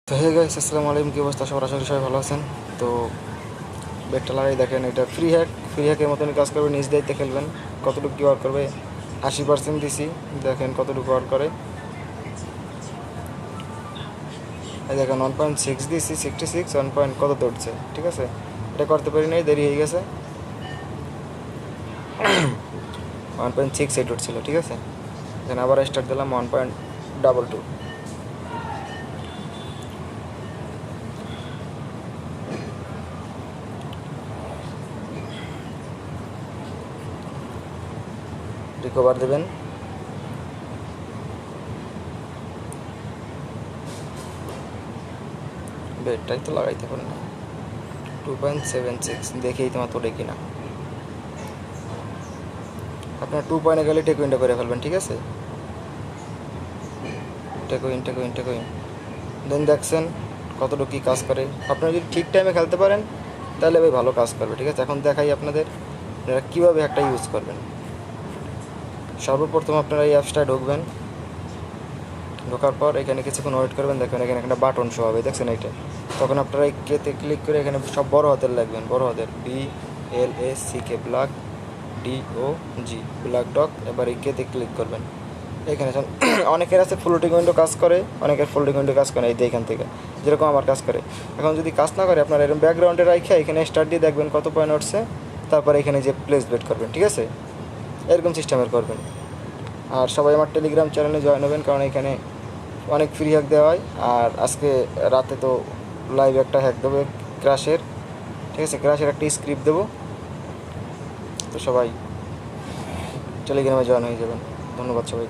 তো hey guys, আসসালামু আলাইকুম। কী অবস্থা সবার? আশা করি সবাই ভালো আছেন। তো বেডটা লাগাই দেখেন, এটা ফ্রি হ্যাকের মতনই কাজ করবে। নিজ দায়িত্বে খেলবেন। কতটুকু কী ওয়ার্ক করবে 80% দিছি, দেখেন কতটুকু ওয়ার্ক করে। এই দেখেন 1.6 দিছি, 66 1 পয়েন্ট কত দৌড়ছে। ঠিক আছে, এটা করতে পারি নাই, দেরি হয়ে গেছে। 1.68 উঠছিল। ঠিক আছে, এখানে আবার স্টার্ট দিলাম 1.22। রিকভার দেবেন। বেডটাই তো লাগাইতে পারেন না। 2.76 দেখেই তোমার তোলে কিনা। আপনার 2 পয়েন্টে গেলে টেকুইনটা করে ফেলবেন। ঠিক আছে, টেকুইন দেন দেখছেন কতটুকু কী কাজ করে। আপনারা যদি ঠিক টাইমে খেলতে পারেন তাহলে ভাই ভালো কাজ করবে। ঠিক আছে, এখন দেখাই আপনাদের আপনারা কীভাবে একটা ইউজ করবেন। সর্বপ্রথম আপনারা এই অ্যাপসটায় ঢুকবেন। ঢোকার পর এখানে কিছুক্ষণ ওয়েট করবেন। দেখবেন এখানে একটা বাটন শো হবে, দেখছেন এইটা। তখন আপনারা এই কেতে ক্লিক করে এখানে সব বড় হাতের লিখবেন, বড় হাতের BLACK, black DOG, black dog. এবার এই কেতে ক্লিক করবেন। এখানে অনেকের আছে ফ্লোটিং উইন্ডো কাজ করে, অনেকের ফোল্ডিং উইন্ডো কাজ করে। এই এখান থেকে যেরকম আমার কাজ করে। এখন যদি কাজ না করে, আপনারা এরকম ব্যাকগ্রাউন্ডে রাখে এখানে স্টার্ট দিয়ে দেখবেন কত পয়েন্ট উঠছে। তারপর এখানে যে প্লেস বেট করবেন। ঠিক আছে, এরকম সিস্টেমের করবেন। আর সবাই আমার টেলিগ্রাম চ্যানেলে জয়েন হবেন, কারণ এখানে অনেক ফ্রি হ্যাক দেওয়া হয়। আর আজকে রাতে তো লাইভ একটা হ্যাক দেবো ক্র্যাশের। ঠিক আছে, ক্র্যাশের একটা স্ক্রিপ্ট দেবো। তো সবাই টেলিগ্রামে জয়েন হয়ে যাবেন। ধন্যবাদ সবাই।